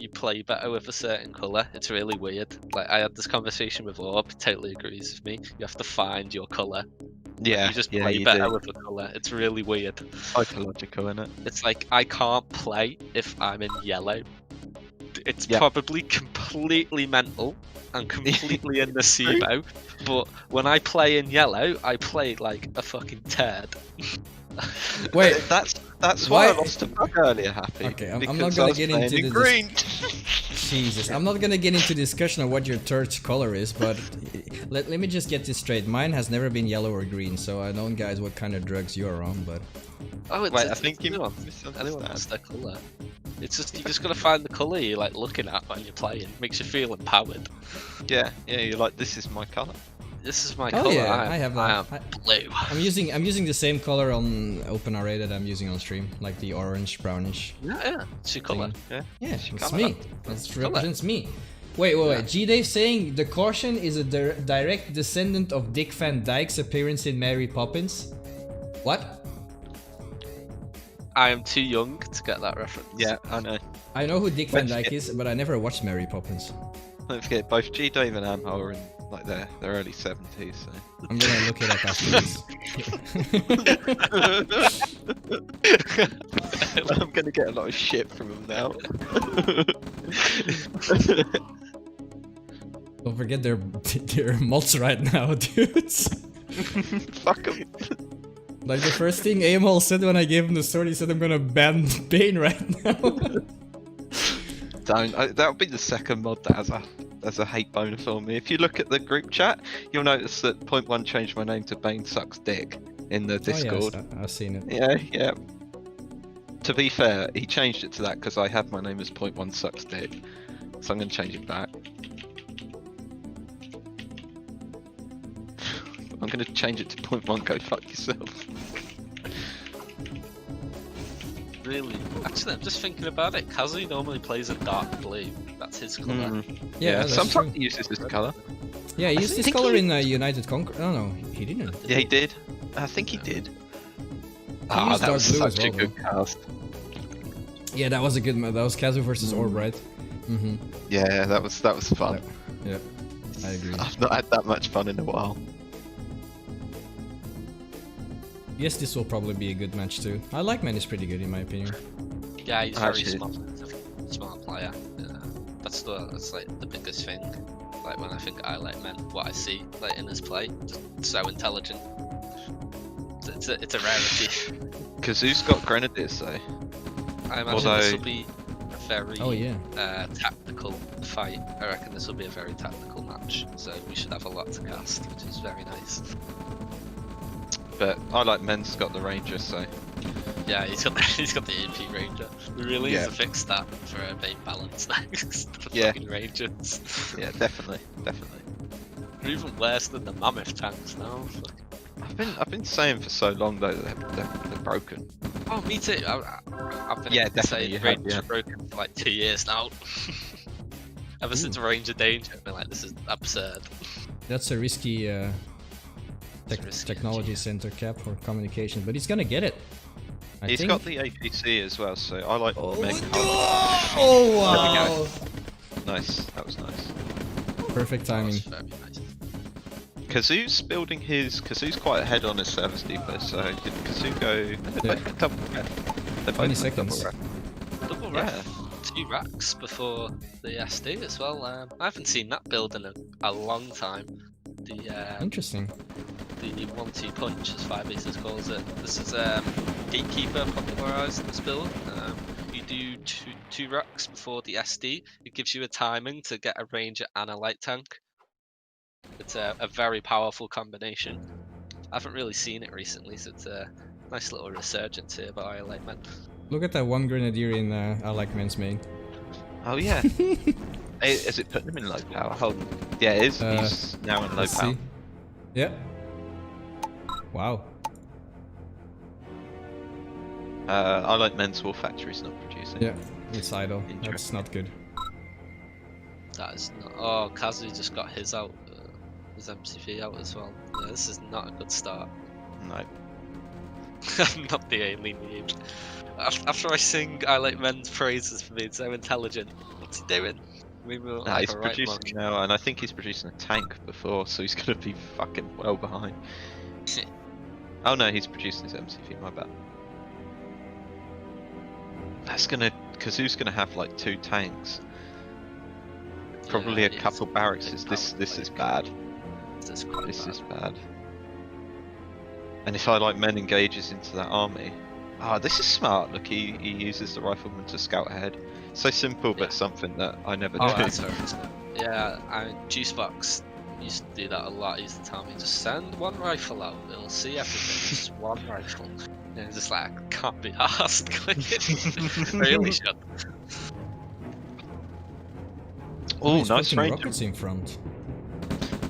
you play better with a certain colour. It's really weird. Like I had this conversation with Orb, he totally agrees with me. You have to find your colour. Yeah, You just yeah, play you better do. with a colour. It's really weird. Psychological, innit? It's like I can't play if I'm in yellow. It's Yeah. probably completely mental and completely in the SIBO, but when I play in yellow, I play like a fucking turd. Wait, That's why I why- lost a bug earlier, Happy. Okay, I'm not because gonna I was get playing into in the green. Jesus, I'm not gonna get into discussion of what your third color is, but let me just get this straight. Mine has never been yellow or green, so I don't, guys, what kind of drugs you're on, but... Oh, it's, Wait, it's, I think you anyone misunderstand. has their colour. It's just you just gotta find the colour you're like looking at when you're playing. Makes you feel empowered. Yeah, you're like, this is my colour. This is my Oh, colour. yeah, I have that. I am blue. I'm using the same color on OpenRA that I'm using on stream, like the orange, brownish. Yeah, it's your colour. Yeah. Yeah, it's colour. me. That represents me. Wait. G-Dave saying the Kaution is a direct descendant of Dick Van Dyke's appearance in Mary Poppins. What? I am too young to get that reference. Yeah, I know. I know who Dick Van Let's Dyke get- is, but I never watched Mary Poppins. Don't forget, both G Dave and Amho are in like their early 70s. So. I'm gonna look it up after this. I'm gonna get a lot of shit from him now. Don't forget they're mods right now, dudes. Fuck him. Like the first thing Amol said when I gave him the sword, he said I'm gonna ban Bain right now. Don't. That'll be the second mod that has a hate boner for me. If you look at the group chat, you'll notice that Point One changed my name to Bain Sucks Dick in the Discord. Oh, yeah, I've seen it. Yeah. To be fair, he changed it to that because I have my name as Point One Sucks Dick, so I'm gonna change it back. I'm gonna change it to Point One. Go fuck yourself. Really? Actually, I'm just thinking about it. Kazu normally plays a dark blue. That's his colour. Yeah, that's sometimes true. he uses this colour. Yeah, he I used this think color he- in United Conquer. No, he didn't. Yeah, he did. I think he did. used that dark was blue as such a well, good cast. Yeah, that was a good. That was Kazu versus Orb, right? Mm-hmm. Yeah, that was fun. Yeah, I agree. I've not had that much fun in a while. Yes, this will probably be a good match too. ILikemen is pretty good in my opinion. Yeah, he's very Actually- smart player. Yeah. That's like the biggest thing. Like when I think ILikemen, what I see like in his play, just so intelligent. It's a rarity. Kazu's got grenadiers though. I imagine Although- this will be a very Oh yeah. tactical fight. I reckon this will be a very tactical match. So we should have a lot to cast, which is very nice. But ILikemen's got the ranger, so Yeah, he's got the AP Ranger. We really need Yeah. to fix that for a Bain balance next. The Yeah. fucking Rangers. yeah, definitely. They're even worse than the Mammoth tanks now. Fuck. I've been saying for so long though that they're broken. Oh, me too. I've been Yeah, definitely saying you have, Rangers yeah. are broken for like 2 years now. Ever since Ranger Danger, I've been like, this is absurd. That's a risky It's risky, technology geez. center cap for communication, but he's gonna get it. I He's think. got the APC as well, so I like Oh, make oh wow! Nice, that was nice. Perfect That timing. was very nice. Kazu's building Kazu's quite ahead on his service depot, so did Kazu go Yeah. double ref? They 20 both went seconds. double ref. Double Yeah. ref, 2 racks before the SD as well. I haven't seen that build in a long time. The Interesting. the 1-2 punch, as 5aces calls it. This is Gatekeeper popularised this build. You do two racks before the SD. It gives you a timing to get a ranger and a light tank. It's a very powerful combination. I haven't really seen it recently, so it's a nice little resurgence here by ILikemen. Look at that one grenadier in ILikemen's main. Oh yeah. Is it putting him in low power? Hold on. Yeah, it is. He's now in low Let's power. see. Yeah. Wow. ILikemen's War Factory's not producing. Yeah. It's idle. That's Interesting. not good. That is not. Oh, Kazu just got his out, his MCV out as well. Yeah, this is not a good start. No. Not the alien meme. After I sing ILikemen's praises for being so intelligent, What's he doing? We will Nah, like he's a right producing monk. now, and I think he's producing a tank before, so he's gonna be fucking well behind. Oh no, he's producing his MCV, my bad. That's gonna... Kazu's gonna have like 2 tanks. Probably Yeah, a it is couple barracks. big This power is play. bad. This is quite This bad. is bad. And if ILikemen engages into that army... Ah, this is smart. Look, he uses the rifleman to scout ahead. So simple, but Yeah. something that I never Oh, do. that's horrific. Yeah, Juicebox used to do that a lot. He used to tell me, just send 1 rifle out, it'll see everything, just 1 rifle. And it's just like, I can't be asked. Really should. Oh, he's nice putting range. rockets in front.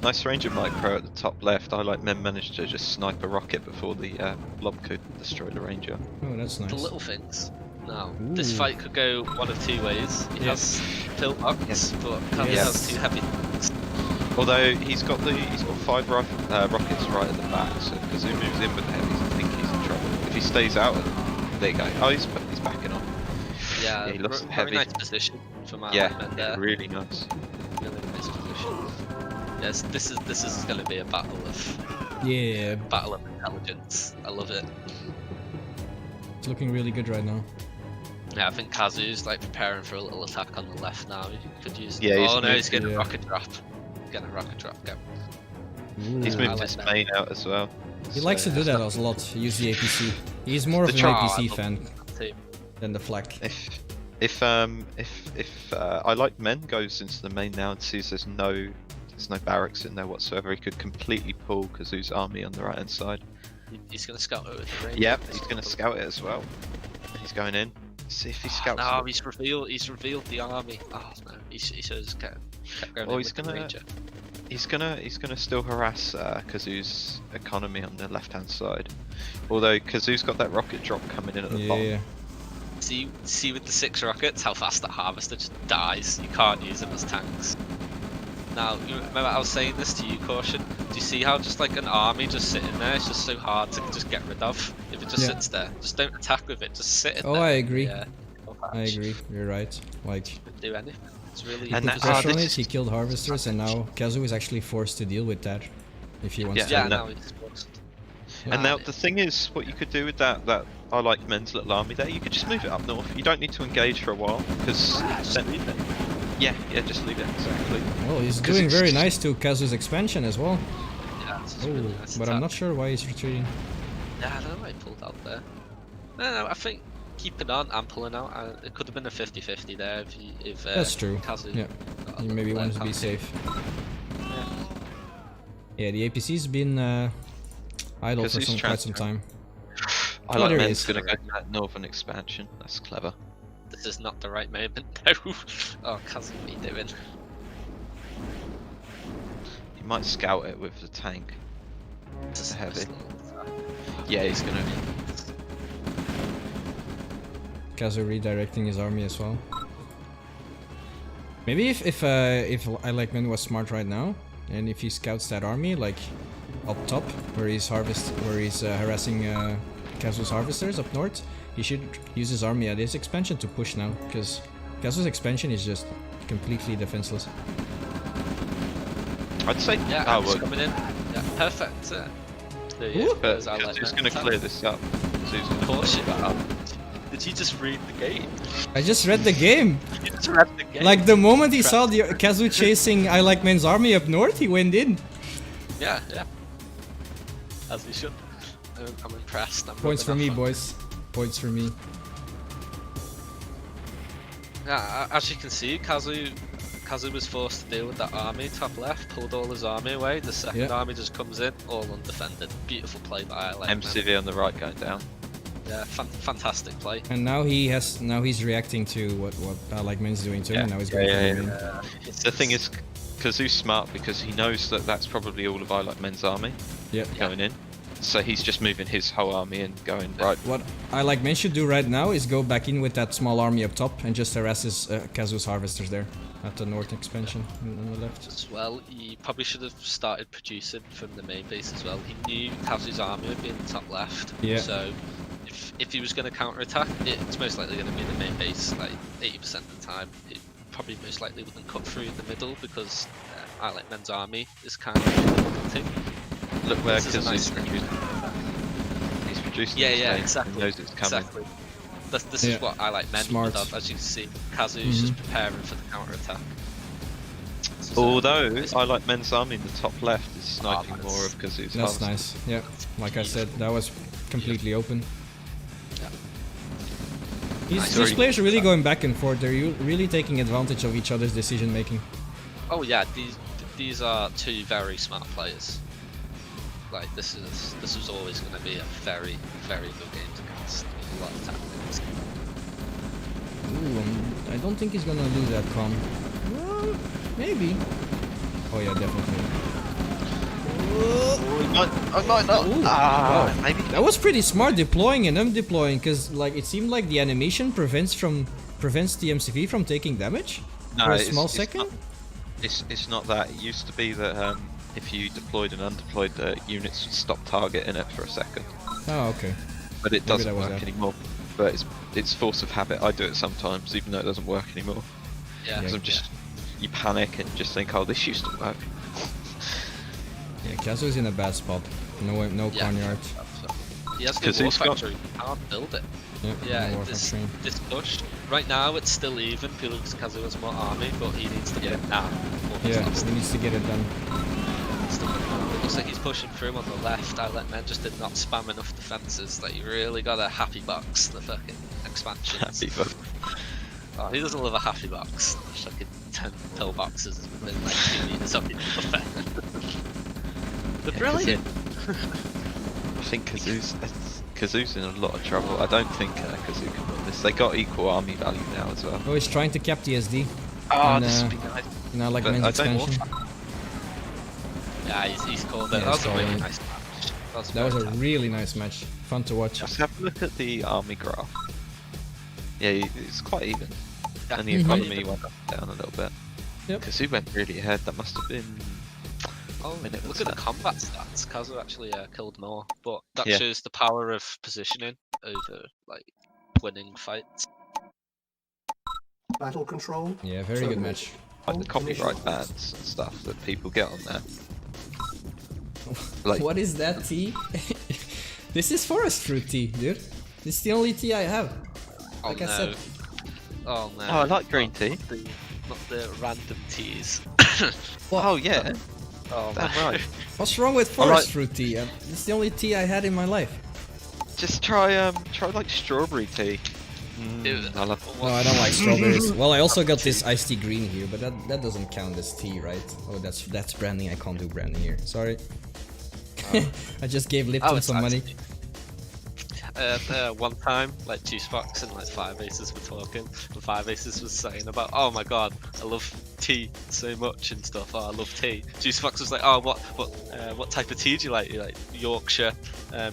Nice range of micro at the top left. ILikemen managed to just snipe a rocket before the blob could destroy the ranger. Oh, that's nice. The little things. Now, this Ooh. fight could go one of 2 ways. He Yes. has pillbox, but Kazu Yes. has 2 heavy things. Although he's got 5 rockets right at the back, so if Kazu moves in with the heavies, I think he's in trouble. If he stays out, there you go. Oh, he's backing off. Yeah, he lost the very heavy. nice position for my Yeah, ILikemen there. really nice. Really nice position. Yes, this is going to be a battle of intelligence. I love it. It's looking really good right now. Yeah, I think Kazu's like preparing for a little attack on the left now. He could use. Yeah, he's oh no, he's getting yeah. a rocket drop. Getting a rocket drop. Go. Ooh. He's I moved like his that. main out as well. He likes to do that a lot. Use the APC. He's more of The an char- APC I fan love Too. than the flak. If ILikemen goes into the main now and sees there's no barracks in there whatsoever, he could completely pull Kazu's army on the right hand side. He's gonna scout it with the range. Yep, he's going to scout it as well. He's going in. See if he scouts. No, it. he's revealed the army. Oh no, he should have kept going. Well, in he's with the gonna- ranger. He's gonna still harass Kazu's economy on the left hand side. Although Kazu's got that rocket drop coming in at the bottom. Yeah. See with the 6 rockets how fast that harvester just dies. You can't use them as tanks. Now, you remember I was saying this to you, Kaution? Do you see how just like an army just sitting there, it's just so hard to just get rid of? If it just Yeah. sits there, just don't attack with it, just sit in Oh, there. I agree. Yeah. I agree. You're right. Like, Didn't do anything. It's really And put that- pressure on this it, is- he killed harvesters, and now Kazu is actually forced to deal with that. If he wants Yeah, to. yeah, and now he's forced. And now the thing is, what you could do with that ILikemen's little army there, you could just move it up north. You don't need to engage for a while because Just leave it. yeah, just leave it exactly. Well, he's 'Cause doing it's very just- nice to Kazu's expansion as well. Yeah, it's just Oh, really nice but I'm attack. not sure why he's retreating. Yeah, I don't know why he pulled out there. No, I think keeping on and pulling out, it could have been a 50-50 there if That's true. Kazu Yeah. got a He maybe little wanted to be left safe. hand. Yeah, the APC's been idle for Kazu's quite some transferring. time. Oh, there he ILikemen's is. gonna go to that northern expansion. That's clever. This is not the right moment. No. Oh, Kazu, what are you doing? He might scout it with the tank. Just a heavy. nice little attack. Yeah, he's gonna. Kazu redirecting his army as well. Maybe if ILikemen was smart right now, and if he scouts that army like up top, where he's harassing Kazu's harvesters up north, he should use his army at his expansion to push now, because Kazu's expansion is just completely defenseless. I'd say. Yeah, Oh, Kazu's well, coming in. Yeah, perfect. Ooh. but there's ILikemen Kazu's gonna attack. clear this up. Kazu's gonna Caution. clear that up. Did you just read the game? I just read the game. You just read the game. Like the moment he saw the Kazu chasing ILikemen's army up north, he went in. Yeah. As we should. I'm impressed. I'm Points for rubbing me, off on- boys. Points for me. Yeah, as you can see, Kazu was forced to deal with that army top left, pulled all his army away. The second Yeah. army just comes in, all undefended. Beautiful play by ILikemen. MCV on the right going down. Yeah, fantastic play. And now he's reacting to what ILikemen's doing to him. And now he's going for him in. The thing is, Kazu's smart because he knows that that's probably all of ILikemen's army Yep. going in. So he's just moving his whole army and going right. What ILikemen should do right now is go back in with that small army up top and just harass his Kazu's harvesters there at the north expansion on the left. As well, he probably should have started producing from the main base as well. He knew Kazu's army would be in the top left. Yeah. So if he was going to counter-attack, it's most likely going to be the main base, like 80% of the time. He'd probably most likely wouldn't cut through the middle because ILikemen's army is kind of difficulty. Look where This is a nice Kazu's reducing. He's reducing. Yeah, his yeah, state. exactly. He knows it's coming. Exactly. This Yeah. is what ILikemen Smart. would have. As you can see, Kazu's just preparing for the counter attack. Although ILikemen's army in the top left is sniping that's- more of Kazu's. That's harvester. nice. Yeah, like I said, that was completely open. Yeah. These Sorry. players are really going back and forth. They're really taking advantage of each other's decision making. Oh yeah, these are two very smart players. Like this was always going to be a very good game to cast. A lot of tactics. Ooh, I don't think he's gonna lose that com. Well, maybe. Oh yeah, definitely. I might not. Ooh, Ah, wow. maybe. That was pretty smart deploying and deploying, because like it seemed like the animation prevents the MCV from taking damage for a small second. It's not that. It used to be that if you deployed and undeployed, the units would stop targeting it for a second. Oh, okay. But it Maybe doesn't that was work that. anymore. But it's force of habit. I do it sometimes, even though it doesn't work anymore. Yeah. Because I'm just you panic and just think, oh, this used to work. Yeah, Kazu's in a bad spot. No Yeah. Barnyard. He has the Because war he's got- factory. He can't build it. Yeah, Yeah, no this train. push. Right now it's still even because Kazu has more army, but he needs to get it now. before he's Yeah, lost he needs to get it done. it. Still got it. It looks like he's pushing through on the left. ILikemen just did not spam enough defenses. Like you really got a happy box the fucking expansions. Happy box. Oh, he doesn't love a happy box. Fucking 10 pillboxes within like 2 meters of each other. They're brilliant. I think Kazu's in a lot of trouble. I don't think Kazu can win this. They got equal army value now as well. Oh, he's trying to cap the SD. Oh, And, this would be nice. Now like But men's I don't expansion. Yeah, he's called it. Yeah, That was he's a really calling it. nice match. That was a very really nice match. Fun to watch. Just have a look at the army graph. Yeah, it's quite even. Yeah. And the economy went up and down a little bit. Yep. Kazu went really ahead. That must have been. Oh, minute look was at the that? combat stats. Kazu actually killed more, but that Yeah. shows the power of positioning over like winning fights. Battle control. Yeah, very good match. Like the copyright bans and stuff that people get on there. Like, What is that tea? This is forest fruit tea, dude. This is the only tea I have. Oh Like no. I said. Oh no. Oh, I like green Not tea. Not the random teas. oh yeah, Oh damn no. right. What's wrong with Alright. forest fruit tea? It's the only tea I had in my life. Just try like strawberry tea. Ew. I love. No, I don't like strawberries. Well, I also got this iced tea green here, but that doesn't count as tea, right? Oh, that's branding. I can't do branding here. Sorry. I just gave Lipton it's some money. actually- one time, like Juice Box and like Five Aces were talking, and Five Aces was saying about, oh my god, I love tea so much and stuff. Oh, I love tea. Juice Box was like, oh, what type of tea do you like? You like Yorkshire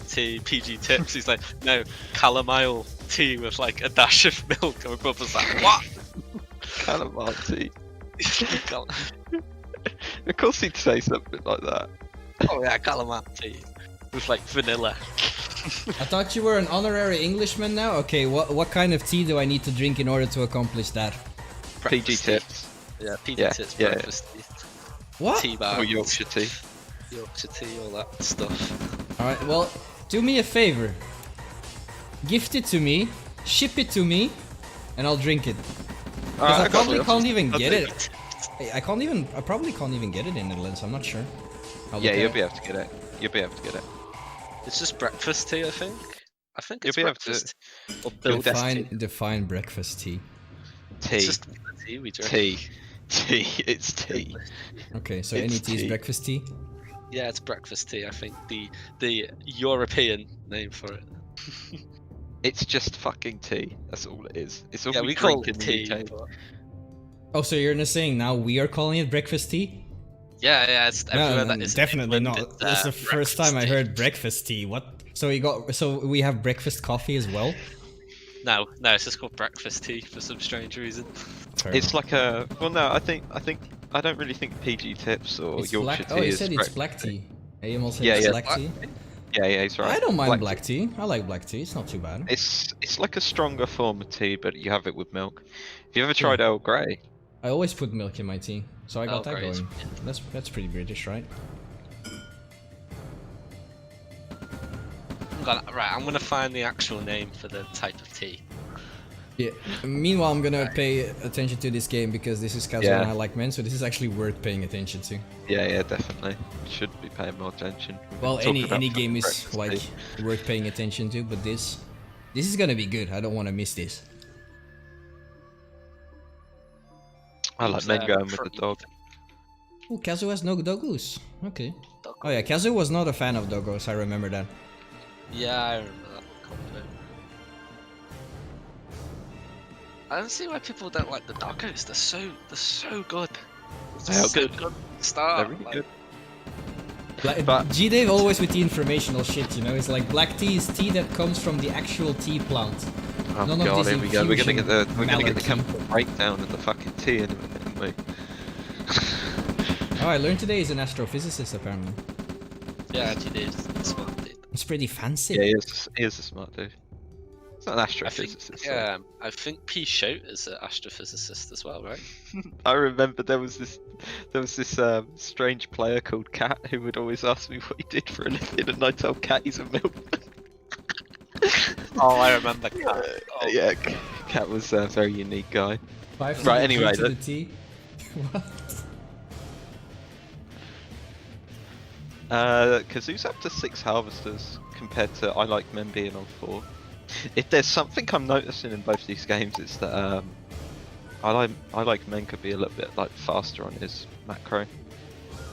tea, PG Tips? He's like, no, chamomile tea with like a dash of milk. And my brother's like, what? Calamari tea. Of course he'd say something like that. Oh yeah, chamomile tea with like vanilla. I thought you were an honorary Englishman now. Okay, what kind of tea do I need to drink in order to accomplish that? PG Breakfast tea. tips. Yeah, PG Yeah, Tips yeah. breakfast tea. What? Tea bar. Or Yorkshire tea. Yorkshire tea, all that stuff. All right, well, do me a favor. Gift it to me, ship it to me, and I'll drink it. Because I probably can't even get it. I probably can't even get it in the Netherlands. I'm not sure. I'll look Yeah, at you'll it. be able to get it. You'll be able to get it. It's just breakfast tea, I think. I think You'll it's be able to- breakfast. Or build tea. Define breakfast tea. Tea. It's just the tea we drink. Tea. Tea. It's tea. Okay, so It's any tea is tea. breakfast tea. Yeah, it's breakfast tea. I think the European name for it. It's just fucking tea. That's all it is. It's all Yeah, we we call drink it in tea. the UK. but- Oh, so you're not saying now we are calling it breakfast tea? Yeah, it's everywhere that is definitely England, not. it's, That's the first time I breakfast tea. heard breakfast tea. What? So we have breakfast coffee as well. No, it's just called breakfast tea for some strange reason. Fair It's enough. like a. Well, no, I don't really think PG Tips or It's Yorkshire black. tea Oh, you is said it's breakfast black tea. Ayam said Yeah, it's yeah. black tea. Yeah, he's right. I don't mind black tea. I like black tea. It's not too bad. It's like a stronger form of tea, but you have it with milk. Have you ever tried Earl Grey? I always put milk in my tea, so I got that great. going. That's pretty British, right? I'm gonna find the actual name for the type of tea. Yeah. Meanwhile, I'm gonna pay attention to this game because this is Kazu and ILikemen, so this is actually worth paying attention to. Yeah, definitely. Should be paying more attention. Well, Talking any about game is breakfast like tea. worth paying attention to, but this is gonna be good. I don't want to miss this. I like men going with the dog. Oh, Kazu has no doggos. Okay. Oh yeah, Kazu was not a fan of doggos. I remember that. Yeah, I remember that comment. I don't see why people don't like the doggos. They're so good. They are So good. good. Start. They're really good. Like, But- G-Dave always with the informational shit, you know. It's like black tea is tea that comes from the actual tea plant. Oh None of god, this here we go. We're gonna get the infusion chemical breakdown of the fucking tea in a minute, aren't we? Oh, I learned today he's an astrophysicist apparently. Yeah, actually, it's smart, dude. It's pretty fancy. Yeah, he is a smart dude. He's not an I think, astrophysicist. so- I think P. Shout is an astrophysicist as well, right? I remember there was this strange player called Cat who would always ask me what he did for a living, and I told Cat he's a milkman. Oh, I remember Cat. Oh. Yeah, Cat was a very unique guy. 5 to Right, the anyway, G to the let- T. What? Kazu's up to 6 harvesters compared to ILikemen being on 4. If there's something I'm noticing in both these games, it's that ILikemen could be a little bit like faster on his macro.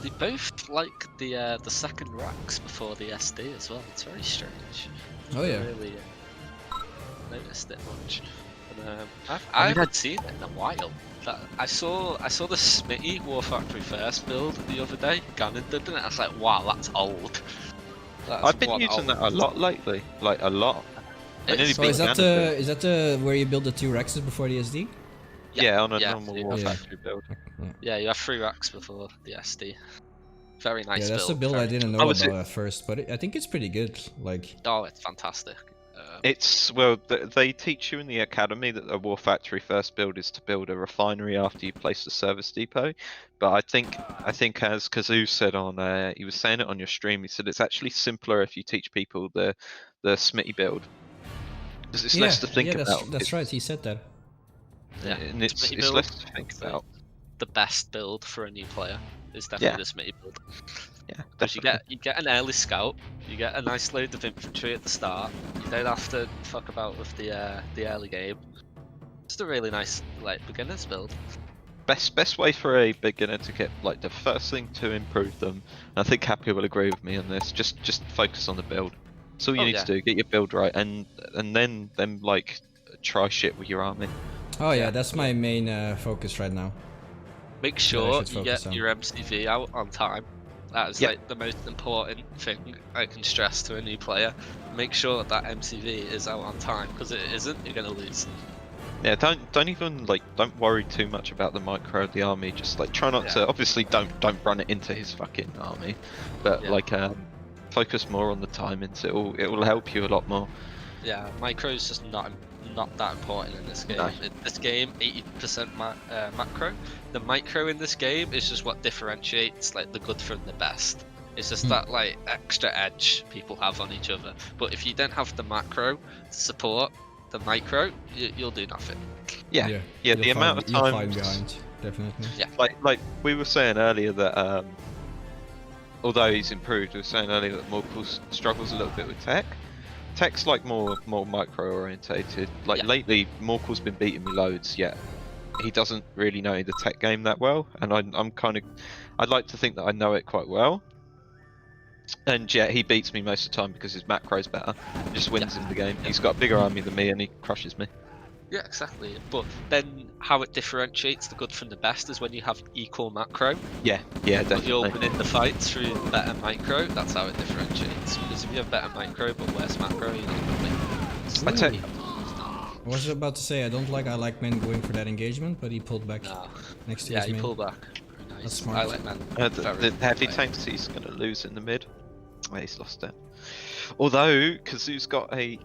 They both like the second racks before the SD as well. It's very strange. Oh yeah. I really noticed it much. But, I haven't seen it in a while. I saw the Smitty War Factory First build the other day. Gannon did it. I was like, wow, that's old. That's I've been one using that a old. lot lately, like a lot. I nearly So beat is that Gannon the where you build the 2 Rexes before the SD? Yeah, on a yeah, normal yeah. War Yeah. Factory build. Yeah, you have 3 racks before the SD. Very nice Yeah, that's build. a build I very- didn't know Oh, about is it- at first, but I think it's pretty good. Like, Oh, it's fantastic. It's well, they teach you in the academy that a War Factory First build is to build a refinery after you place the service depot. But I think as Kazu said on, he was saying it on your stream. He said it's actually simpler if you teach people the Smitty build, because it's less to think about. That's right. He said that. Yeah, and it's Smitty it's build, less to think so about. the best build for a new player is definitely the Smitty build. Yeah, Because you definitely. get an early scout, you get a nice load of infantry at the start. You don't have to fuck about with the early game. It's a really nice like beginner's build. Best way for a beginner to get like the first thing to improve them. And I think Happy will agree with me on this. Just focus on the build. That's all you Oh, need yeah. to do. Get your build right, and then like try shit with your army. Oh yeah, that's my main focus right now. Make I sure should you focus get on. your MCV out on time. That is Yep. like the most important thing I can stress to a new player. Make sure that MCV is out on time, because if it isn't, you're gonna lose. Yeah, don't even don't worry too much about the micro of the army. Just like try not to. Obviously, don't run it into his fucking army, but Yeah. focus more on the timings. It will help you a lot more. Yeah, micro is just not that important in this game. No. In this game, 80% macro. The micro in this game is just what differentiates like the good from the best. It's just that like extra edge people have on each other. But if you don't have the macro to support the micro, you'll do nothing. Yeah, the You'll amount of you'll times. find behind, definitely. Yeah. Like we were saying earlier that although he's improved, we were saying earlier that Morkel struggles a little bit with tech. Tech's like more micro orientated. Like Yeah. lately, Morkel's been beating me loads, yet he doesn't really know the tech game that well, and I'd like to think that I know it quite well. And yet he beats me most of the time because his macro's better. He just wins in the game. He's got a bigger army than me, and he crushes me. Yeah, exactly. But then how it differentiates the good from the best is when you have equal macro. Yeah, But you're definitely. winning the fights through better micro. That's how it differentiates. Because if you have better micro but worse macro, you're not gonna win. I tell- I was about to say I don't like ILikemen going for that engagement, but he pulled back No. next to Yeah, his you main. pull back. Very nice. That's smart. I like man. The heavy tanks he's going to lose in the mid. Oh, he's lost it. Although Kazu's got a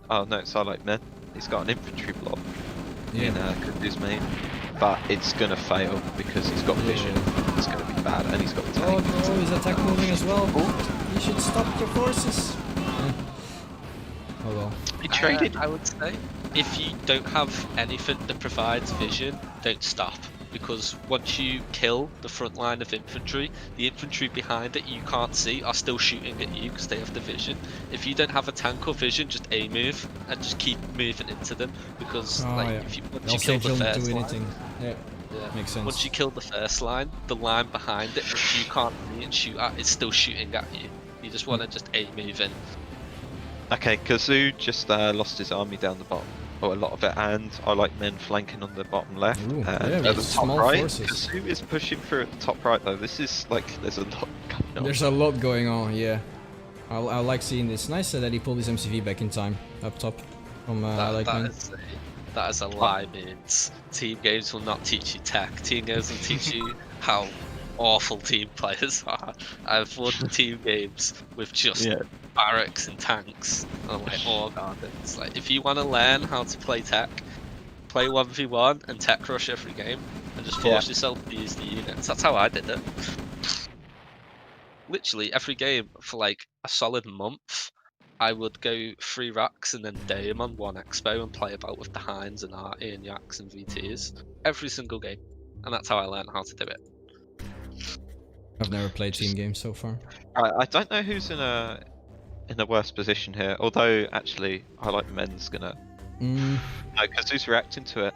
oh no, it's ILikemen. He's got an infantry block in Kazu's main. but it's gonna fail because he's got vision. It's gonna be bad, and he's got Oh tank. no, his attack moving as well. You should stop your forces. Yeah. Oh well. He traded. I would say if you don't have anything that provides vision, don't stop. Because once you kill the front line of infantry, the infantry behind it you can't see are still shooting at you because they have the vision. If you don't have a tank or vision, just A move and just keep moving into them. Because if you, once you kill the first do line, anything. Yeah, makes sense. once you kill the first line, the line behind it, which you can't see and shoot at, is still shooting at you. You just want to just A move in. Okay, Kazu just lost his army down the bottom, or a lot of it, and ILikemen flanking on the bottom left. Ooh, and yeah, at with the small top right, forces. Kazu is pushing through at the top right though. This is like, there's a lot going on. There's a lot going on, yeah. I like seeing this. Nice that he pulled his MCV back in time, up top, from ILikemen. That is a lie, mates. Team games will not teach you tech. Team games will teach you how awful team players are. I've won team games with just barracks and tanks and like ore gardens. Like, if you want to learn how to play tech, play 1v1 and tech rush every game, and just force yourself to use the units. That's how I did it. Literally every game for like a solid month, I would go 3 racks and then Dame on 1 expo and play about with the Hinds and Arty and Yaks and VTs every single game, and that's how I learned how to do it. I've never played team games so far. I don't know who's in a worse position here. Although actually, ILikemen's gonna. No, Kazu's reacting to it,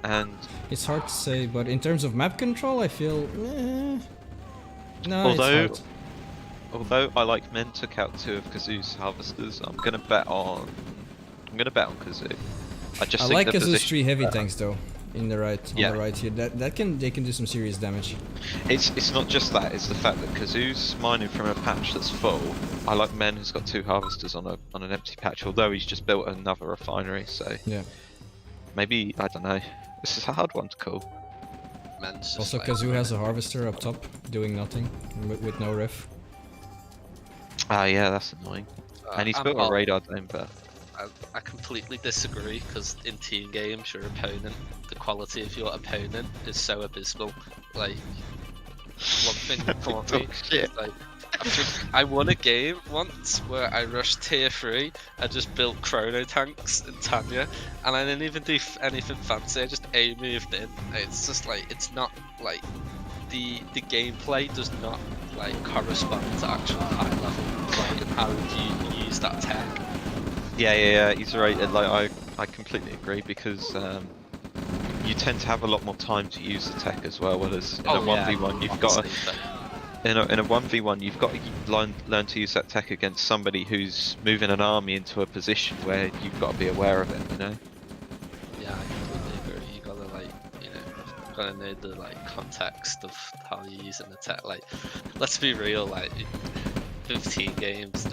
and it's hard to say. But in terms of map control, I feel. No, it's hard. Although ILikemen took out 2 of Kazu's harvesters, I'm gonna bet on Kazu. I think like the Kazu's position 3 heavy tanks though. On the right here. They can do some serious damage. It's not just that, it's the fact that Kazu's mining from a patch that's full. ILikemen has got 2 harvesters on an empty patch, although he's just built another refinery, so maybe, I don't know. This is a hard one to call. Also, like, Kazu has a harvester up top doing nothing with no ref. Ah, yeah, that's annoying. And he's built a radar dome, but I completely disagree, because in team games, your opponent, the quality of your opponent is so abysmal. Like, one thing for me, like, I won a game once where I rushed tier 3, I just built chrono tanks in Tanya, and I didn't even do anything fancy, I just A moved in. It's just like, it's not like, the gameplay does not like correspond to actual high level play and how you use that tech. Yeah, he's right. Like I completely agree, because you tend to have a lot more time to use the tech as well. Whereas in a 1v1, you've got in a 1v1 you've got to learn to use that tech against somebody who's moving an army into a position where you've got to be aware of it. You know. Yeah, I completely agree. You gotta gotta know the like context of how you're using the tech. Like, let's be real. Like, 15 games.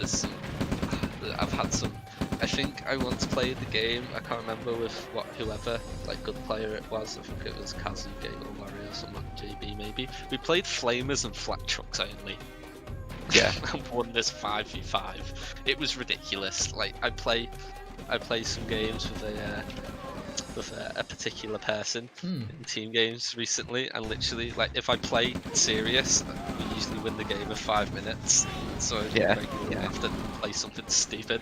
I've had some. I think I once played the game, I can't remember with whoever, like, good player it was. I think it was Kazu, Gate or Warrior or someone, JB maybe. We played Flamers and Flat Trucks only. Yeah. And won this 5v5. It was ridiculous. Like, I play some games with a particular person in team games recently, and literally, like, if I play serious, we usually win the game in 5 minutes. So I have to play something stupid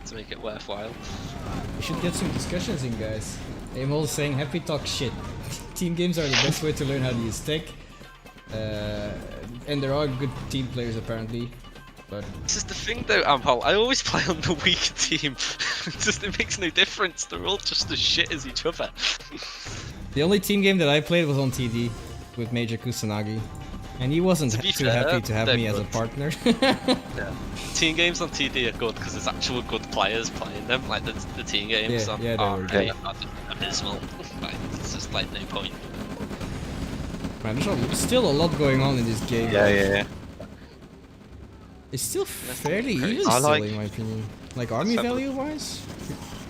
to make it worthwhile. We should get some discussions in, guys. Emil saying happy talk shit. Team games are the best way to learn how to use tech. And there are good team players apparently. But this is the thing though, Amhol, I always play on the weaker team. It makes no difference, they're all just as shit as each other. The only team game that I played was on TD with Major Kusanagi. And he wasn't too happy to have me as a partner. Yeah. Team games on TD are good because there's actual good players playing them. Like the team games on RA are abysmal. Like, it's just like no point. Man, there's still a lot going on in this game. Yeah. It's still fairly even still, in my opinion. Like, army value wise?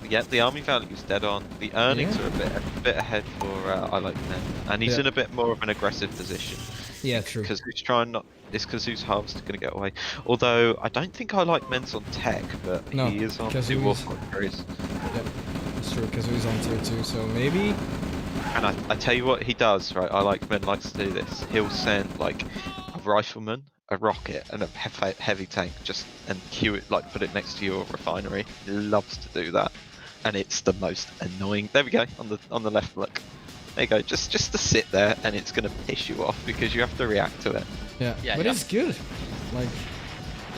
Yeah, the army value is dead on. The earnings are a bit ahead for ILikemen, and he's in a bit more of an aggressive position. Yeah, true. Because he's trying not. It's Kazu's harvester going to get away. Although I don't think ILikemen's on tech, but he is on 2 warfighters. Yep, it's true. Kazu is on tier 2, so maybe And I tell you what he does, right? ILikemen likes to do this. He'll send like a rifleman, a rocket, and a heavy tank, just and queue it, like put it next to your refinery. He loves to do that, and it's the most annoying. There we go on the left. Look, there you go. Just to sit there, and it's gonna piss you off because you have to react to it. Yeah, Yeah, but yeah. it's good. Like,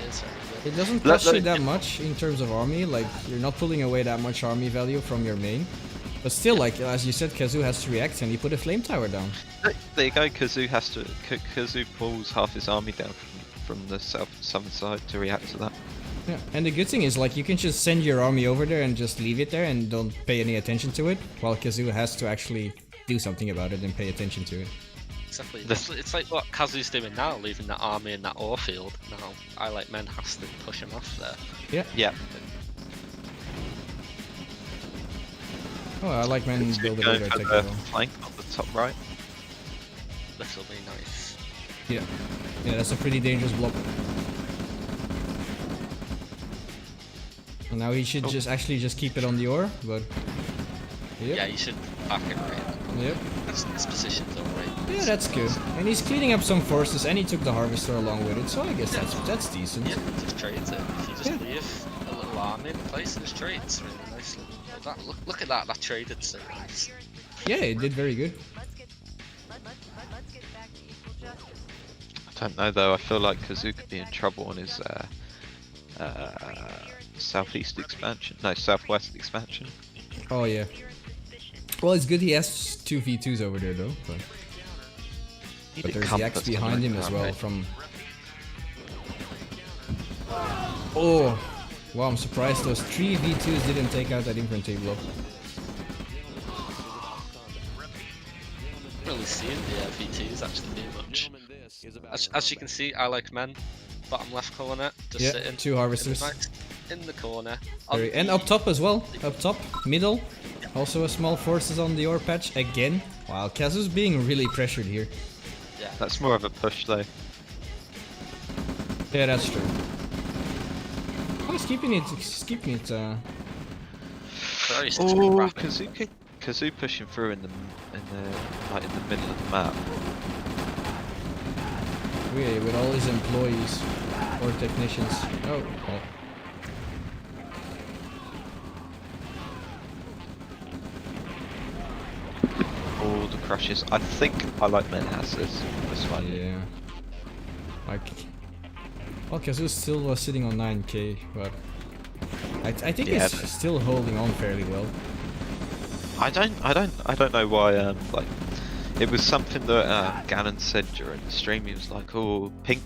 It is very good. it doesn't cost you that much in terms of army. Like, you're not pulling away that much army value from your main. But still, like, as you said, Kazu has to react, and he put a flame tower down. There you go. Kazu has to. Kazu pulls half his army down from the southern side to react to that. Yeah, and the good thing is, like, you can just send your army over there and just leave it there and don't pay any attention to it, while Kazu has to actually do something about it and pay attention to it. Exactly. It's like what Kazu's doing now, leaving that army in that ore field. Now, ILikemen has to push him off there. Yeah. Yeah. Oh, ILikemen build a radar for tech the as well. flank on the top right. This will be nice. Yeah. Yeah, that's a pretty dangerous block. And now he should just keep it on the ore, but... Yep. Yeah, you should back it right. Yep. This position's alright. Yeah, that's good. And he's cleaning up some forces, and he took the harvester along with it, so I guess that's decent. Yeah, just trades it. If you just Yeah. leave a little army in place, it just trades really nicely. Like that, look at that, that traded so nice. Yeah, it did very good. I don't know though. I feel like Kazu could be in trouble on his southeast expansion. No, southwest expansion. Oh yeah. Well, it's good he has 2v2s over there though. But there's the axe behind him as well from... Oh! Wow, I'm surprised those 3 V2s didn't take out that infantry block. Really seeing the V2s actually do much. As you can see, ILikemen, bottom left corner, just Yeah, sitting 2 harvesters. in the corner. And up top as well. Up top, middle. Also a small forces on the ore patch again. Wow, Kazu's being really pressured here. Yeah, That's more of a push though. Yeah, that's true. Oh, he's keeping it. very Oh, rapid. Kazu pushing through in the middle of the map. Really, with all his employees or technicians. Oh. All the crushes. I think ILikemen has this one. Yeah. Like, well, Kazu still sitting on 9k, but I think Yeah, he's still holding on fairly well. I don't know why. Like, it was something that Gannon said during the stream. He was like, "Oh, Pink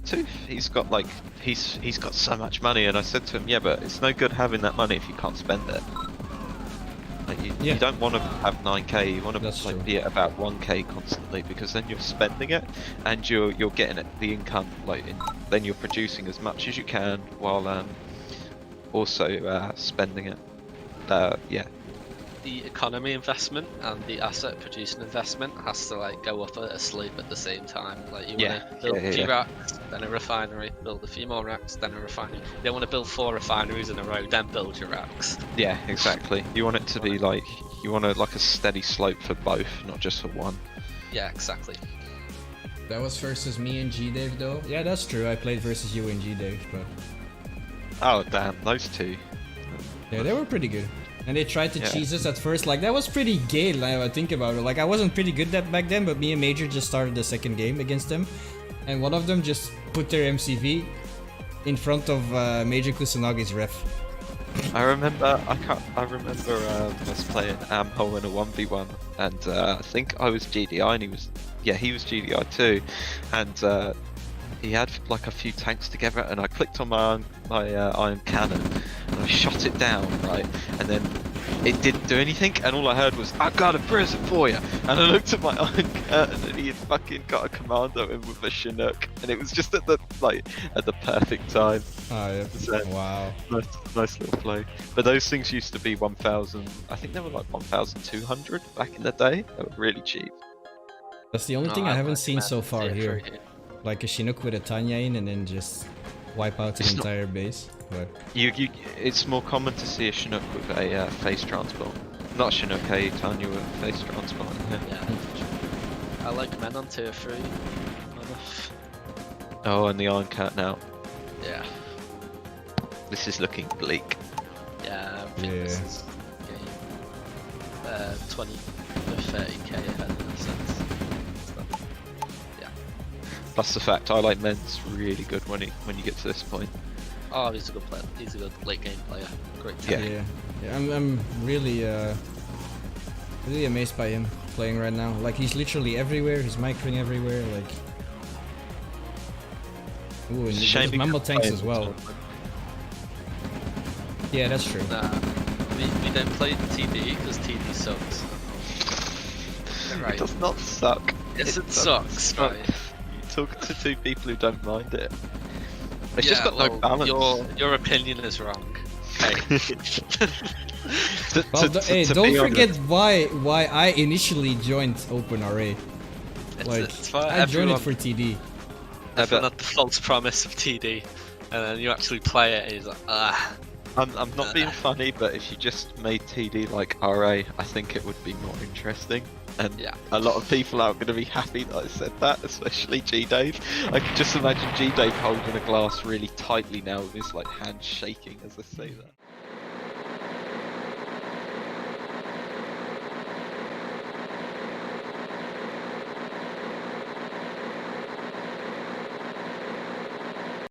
Tooth. He's got like he's got so much money," and I said to him, "Yeah, but it's no good having that money if you can't spend it." Like, you don't want to have 9k. You want to That's true. like be at about 1k constantly, because then you're spending it and you're getting it, the income. Like, then you're producing as much as you can while also spending it. Yeah. The economy investment and the asset producing investment has to like go up at a sleep at the same time. Like, you want to build a few racks, then a refinery, build a few more racks, then a refinery. You don't want to build 4 refineries in a row, then build your racks. Yeah, exactly. You want it to be like, you want like a steady slope for both, not just for one. Yeah, exactly. That was versus me and G-Dave though. Yeah, that's true. I played versus you and G-Dave, but Oh damn, those two. yeah, they were pretty good. And they tried to Yeah. cheese us at first. Like, that was pretty gay. Now I think about it. Like, I wasn't pretty good back then, but me and Major just started the second game against them, and one of them just put their MCV in front of Major Kusanagi's ref. I remember us playing Amho in a 1v1, and I think I was GDI and he was GDI too, and he had like a few tanks together, and I clicked on my iron cannon and I shot it down, right, and then it didn't do anything, and all I heard was, "I got a present for you," and I looked at my iron curtain and he had fucking got a commando in with a Chinook, and it was just at the perfect time. Oh, yeah. So, Wow. nice little play. But those things used to be 1,000. I think they were like 1,200 back in the day. They were really cheap. That's the only No, thing I haven't like seen that. so far Yeah, here. true. Like a Chinook with a Tanya in and then just wipe out It's an not- entire base. But It's more common to see a Chinook with a phase transport. Not Shinoke, Tanya with face transplant. Yeah. Yeah. I like men on tier 3. Enough. Oh, and the Iron Cat now. Yeah. This is looking bleak. Yeah, I think this is game 20 or 30k ahead in a sense. So, yeah. Plus the fact ILikemen's really good when you get to this point. Oh, he's a good player. He's a good late game player. Great Yeah. talent. Yeah, I'm really really amazed by him playing right now. Like he's literally everywhere. He's microing everywhere. Like, ooh, and It's a there's shame he Mambo couldn't tanks play as in well. the tournament. Yeah, that's true. Nah, we don't play TD because TD sucks. Right. It does not suck. Yes, it does sucks, suck. right. You talk to two people who don't mind it. It's Yeah, just got no well, balance. Your opinion is wrong. Okay. Well, hey, to don't be forget honest, why I initially joined OpenRA. Like, it's fine. I joined Everyone, it for TD. everyone had the false promise of TD, and then you actually play it, and he's like, ah. I'm not being funny, but if you just made TD like RA, I think it would be more interesting. And Yeah. a lot of people aren't going to be happy that I said that, especially G-Dave. I can just imagine G-Dave holding a glass really tightly now with his like hand shaking as I say that.